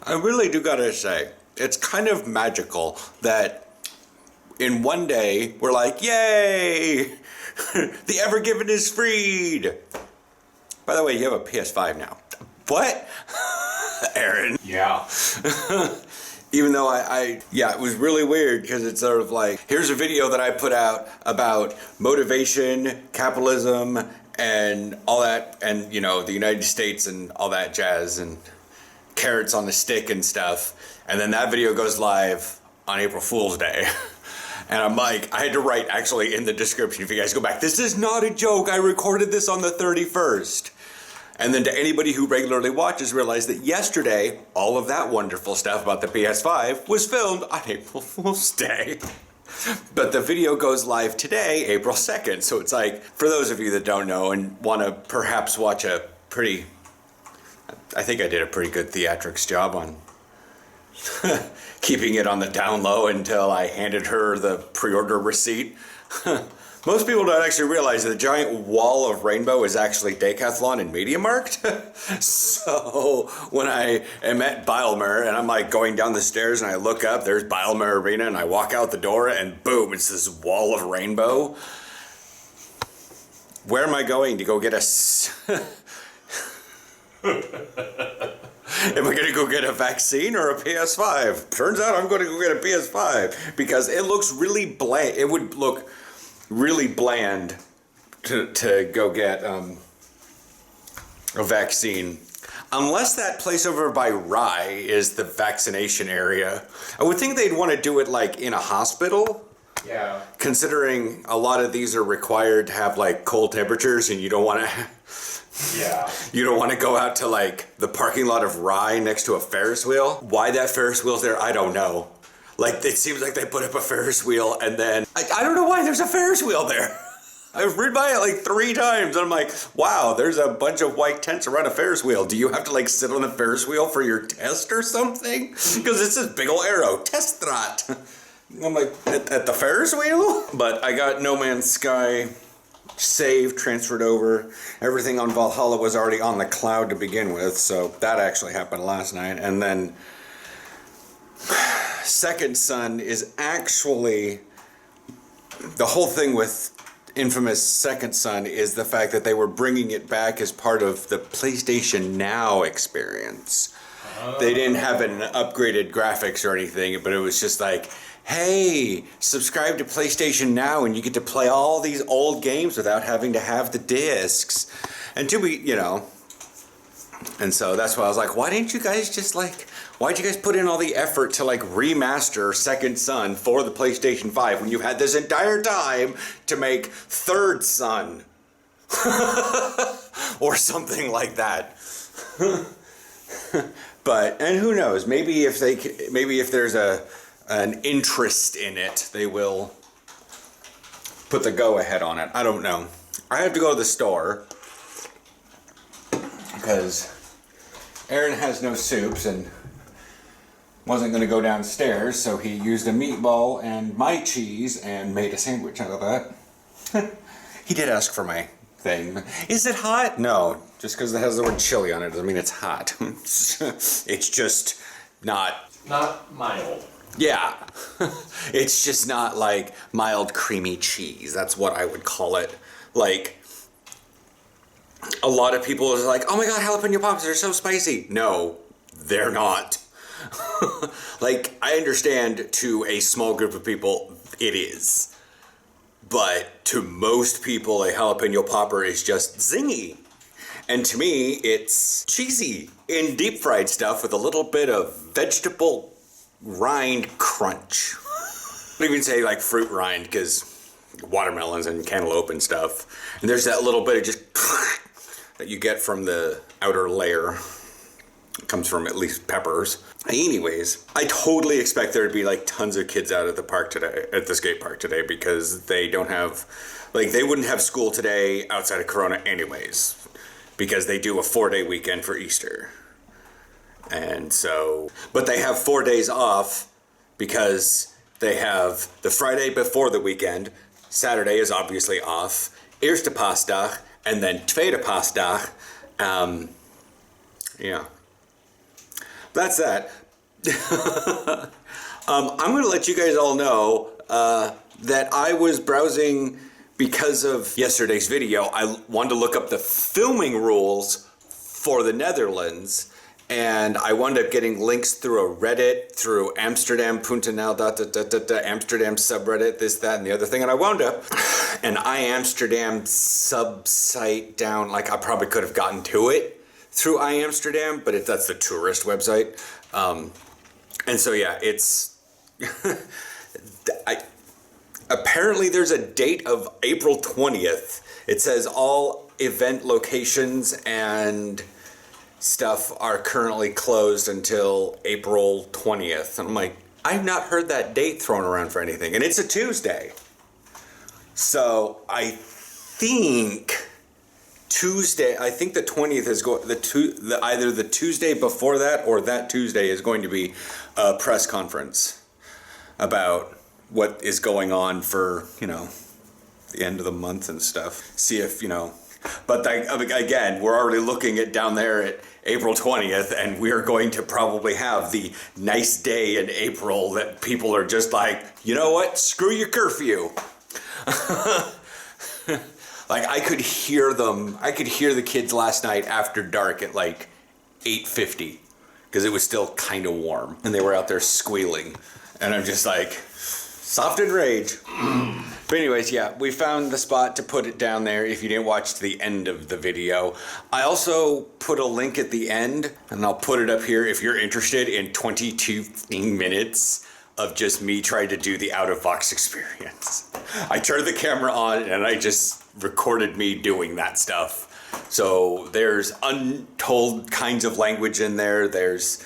I really do gotta say, it's kind of magical that in one day we're like, yay! The Ever Given is freed! By the way, you have a PS5 now. What? Aaron. Yeah. Even though yeah, it was really weird because it's sort of like, here's a video that I put out about motivation, capitalism, and all that, and you know, the United States and all that jazz, and carrots on the stick and stuff. And then that video goes live on April Fool's Day. And I'm like, I had to write actually in the description, if you guys go back, this is not a joke, I recorded this on the 31st. And then to anybody who regularly watches, realize that yesterday, all of that wonderful stuff about the PS5 was filmed on April Fool's Day. But the video goes live today, April 2nd. So it's like, for those of you that don't know and want to perhaps watch a pretty, I think I did a pretty good theatrics job on keeping it on the down low until I handed her the pre-order receipt. Most people don't actually realize that the giant wall of rainbow is actually Decathlon and MediaMarkt. So when I am at Bilemer and I'm like going down the stairs and I look up, there's Bilemer Arena, and I walk out the door and boom, it's this wall of rainbow. Where am I going to go get a... Am I going to go get a vaccine or a PS5? Turns out I'm going to go get a PS5 because it looks really bland. It would look really bland to go get a vaccine. Unless that place over by Rye is the vaccination area. I would think they'd want to do it like in a hospital. Yeah. Considering a lot of these are required to have like cold temperatures, and you don't want to... Yeah. You don't want to go out to like the parking lot of Rye next to a Ferris wheel. Why that Ferris wheel's there, I don't know. Like, it seems like they put up a Ferris wheel and then, I don't know why there's a Ferris wheel there. I've ridden by it like 3 times and I'm like, wow, there's a bunch of white tents around a Ferris wheel. Do you have to like sit on the Ferris wheel for your test or something? Because it's this big old arrow, test that. I'm like, at the Ferris wheel? But I got No Man's Sky saved, transferred over. Everything on Valhalla was already on the cloud to begin with, so that actually happened last night. And then Second Son is actually, the whole thing with infamous Second Son is the fact that they were bringing it back as part of the PlayStation Now experience. They didn't have an upgraded graphics or anything, but it was just like, hey, subscribe to PlayStation Now and you get to play all these old games without having to have the discs. And to be, you know, and so that's why I was like, why didn't you guys just like, why'd you guys put in all the effort to like remaster Second Son for the PlayStation 5 when you had this entire time to make Third Son? Or something like that. But, and who knows, maybe if there's an interest in it, they will put the go-ahead on it. I don't know. I have to go to the store because Aaron has no soups and wasn't going to go downstairs, so he used a meatball and my cheese and made a sandwich out of that. He did ask for my thing. Is it hot? No, just because it has the word chili on it doesn't mean it's hot. It's just not mild. Yeah. It's just not like mild creamy cheese. That's what I would call it. Like, a lot of people are like, oh my god, jalapeno pops are so spicy. No, they're not. Like, I understand to a small group of people it is. But to most people, a jalapeno popper is just zingy. And to me, it's cheesy in deep fried stuff with a little bit of vegetable rind crunch. I don't even say like fruit rind because watermelons and cantaloupe and stuff. And there's that little bit of just that you get from the outer layer. It comes from at least peppers. Anyways, I totally expect there to be like tons of kids out at the park today, at the skate park today, because they don't have, like, they wouldn't have school today outside of Corona anyways, because they do a 4-day weekend for Easter. And so, but they have 4 days off because they have the Friday before the weekend, Saturday is obviously off, Eerste Paasdag, and then Tweede Paasdag, yeah. that's that. I'm going to let you guys all know that I was browsing because of yesterday's video. I wanted to look up the filming rules for the Netherlands, and I wound up getting links through a Reddit, through Amsterdam.nl, Amsterdam subreddit, this, that, and the other thing, and I wound up an iAmsterdam sub-site down, like I probably could have gotten to it through iAmsterdam, but that's the tourist website. And so yeah, it's apparently there's a date of April 20th. It says all event locations and stuff are currently closed until April 20th. And I'm like, I've not heard that date thrown around for anything, and it's a Tuesday. So I think Tuesday, I think the 20th is either the Tuesday before that or that Tuesday is going to be a press conference about what is going on for, the end of the month and stuff. See if, but again, we're already looking at down there at April 20th, and we're going to probably have the nice day in April that people are just like, you know what, screw your curfew. Like I could hear the kids last night after dark at like 8:50 because it was still kind of warm and they were out there squealing, and I'm just like, soft and rage. But anyways, yeah, we found the spot to put it down there if you didn't watch to the end of the video. I also put a link at the end, and I'll put it up here if you're interested in 22 minutes of just me trying to do the out-of-box experience. I turned the camera on and I just recorded me doing that stuff. So there's untold kinds of language in there. There's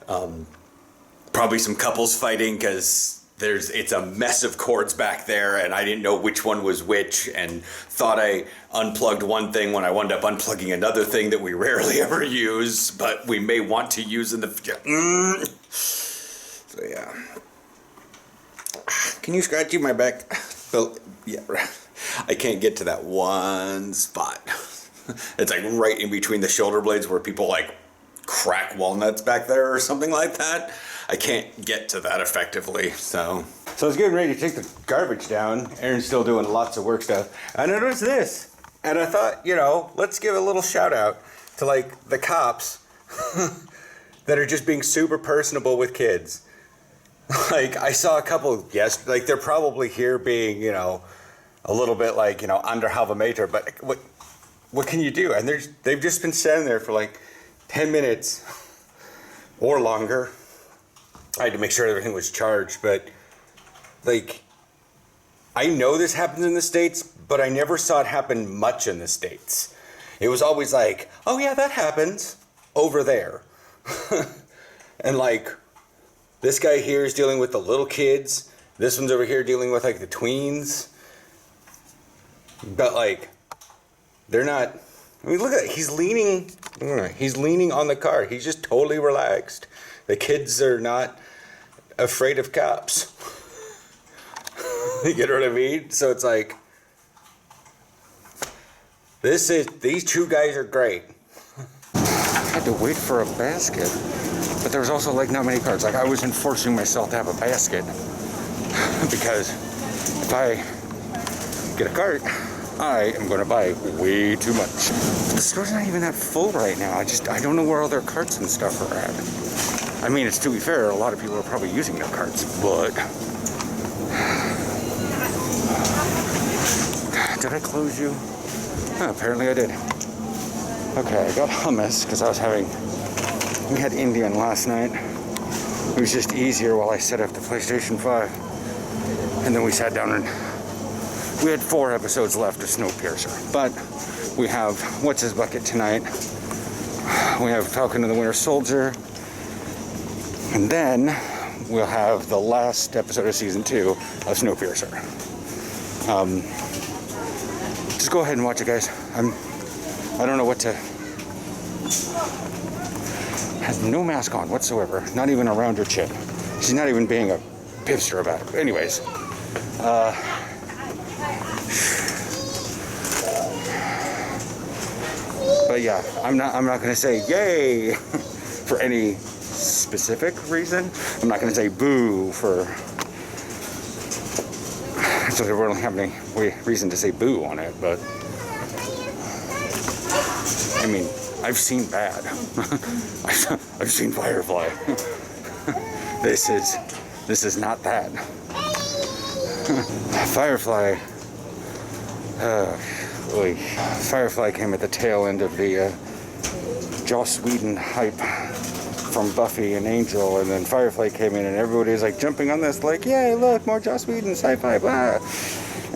probably some couples fighting because it's a mess of cords back there, and I didn't know which one was which, and thought I unplugged one thing when I wound up unplugging another thing that we rarely ever use, but we may want to use in the future. So yeah. Can you scratch my back? Well, yeah, I can't get to that one spot. It's like right in between the shoulder blades where people like crack walnuts back there or something like that. I can't get to that effectively, so. So I was getting ready to take the garbage down. Aaron's still doing lots of work stuff. And I noticed this. And I thought, let's give a little shout out to like the cops that are just being super personable with kids. Like I saw a couple, yes, like they're probably here being, a little bit like, under halve meter, but what can you do? And they've just been standing there for like 10 minutes or longer. I had to make sure everything was charged, but like, I know this happens in the States, but I never saw it happen much in the States. It was always like, oh yeah, that happens over there. And like, this guy here is dealing with the little kids. This one's over here dealing with like the tweens. But like, they're not, I mean, look at it. He's leaning on the car. He's just totally relaxed. The kids are not afraid of cops. You know what I mean? So it's like, these two guys are great. I had to wait for a basket, but there was also like not many cars. Like I was enforcing myself to have a basket because if I get a cart, I am going to buy way too much. The store's not even that full right now. I don't know where all their carts and stuff are at. I mean, it's to be fair, a lot of people are probably using their carts, but did I close you? Oh, apparently I did. Okay, I got hummus because we had Indian last night. It was just easier while I set up the PlayStation 5. And then we sat down and we had 4 episodes left of Snowpiercer. But we have What's His Bucket tonight. We have Falcon and the Winter Soldier. And then we'll have the last episode of season 2 of Snowpiercer. Just go ahead and watch it, guys. I don't know what to. Has no mask on whatsoever. Not even around her chin. She's not even being a pipster about it. Anyways. But yeah, I'm not gonna say yay for any specific reason. I'm not going to say boo for... So we don't have any reason to say boo on it, but... I mean, I've seen bad. I've seen Firefly. This is not that. Firefly. Firefly came at the tail end of the Joss Whedon hype from Buffy and Angel, and then Firefly came in, and everybody's like jumping on this, like, yay, look, more Joss Whedon sci-fi, blah.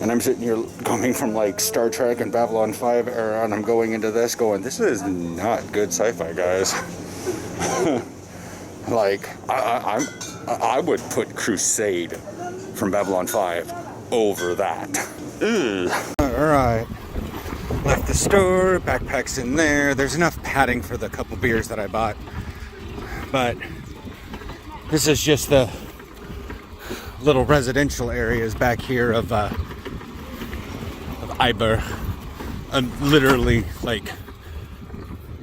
And I'm sitting here coming from like Star Trek and Babylon 5 era, and I'm going into this going, this is not good sci-fi, guys. Like, I would put Crusade from Babylon 5 over that. Alright. Left the store, backpack's in there. There's enough padding for the couple beers that I bought. But this is just the little residential areas back here of Iber. Literally, like,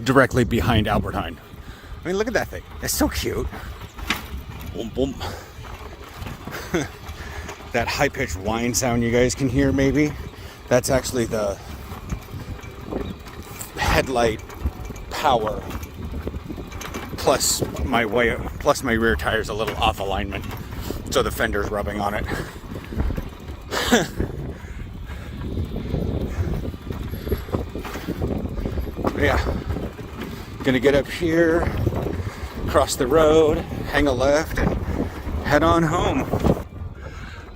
directly behind Albertheim. I mean, look at that thing. It's so cute. Boom, boom. That high-pitched whine sound you guys can hear, maybe, that's actually the headlight power plus my rear tire's a little off alignment, so the fender's rubbing on it. Yeah, gonna get up here, cross the road, hang a left, and head on home.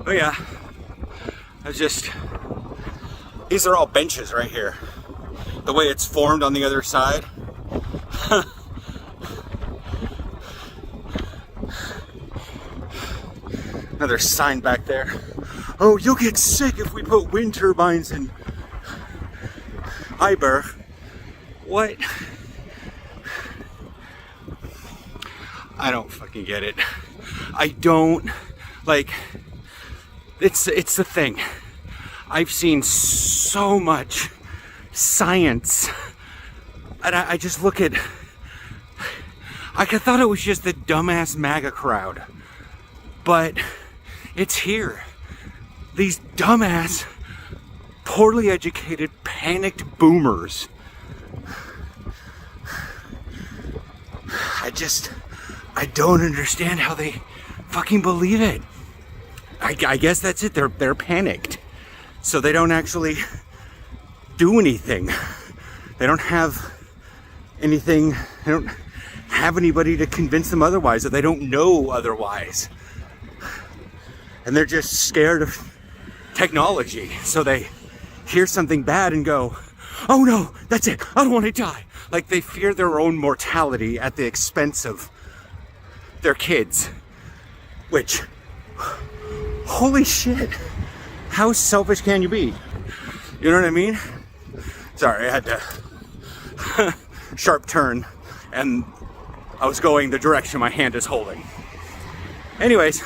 Oh yeah, these are all benches right here. The way it's formed on the other side. Another sign back there. Oh, you'll get sick if we put wind turbines in Iber. What? I don't fucking get it. I don't, like, it's the thing. I've seen so much science, and I just look at, I thought it was just the dumbass MAGA crowd, but it's here. These dumbass, poorly educated, panicked boomers. I don't understand how they fucking believe it. I guess that's it. They're panicked, so they don't actually do anything. They don't have anything. They don't have anybody to convince them otherwise, or they don't know otherwise. And they're just scared of technology, so they hear something bad and go, oh no, that's it, I don't want to die. Like, they fear their own mortality at the expense of their kids. Which, holy shit, how selfish can you be? You know what I mean? Sorry, I had to sharp turn, and I was going the direction my hand is holding. Anyways,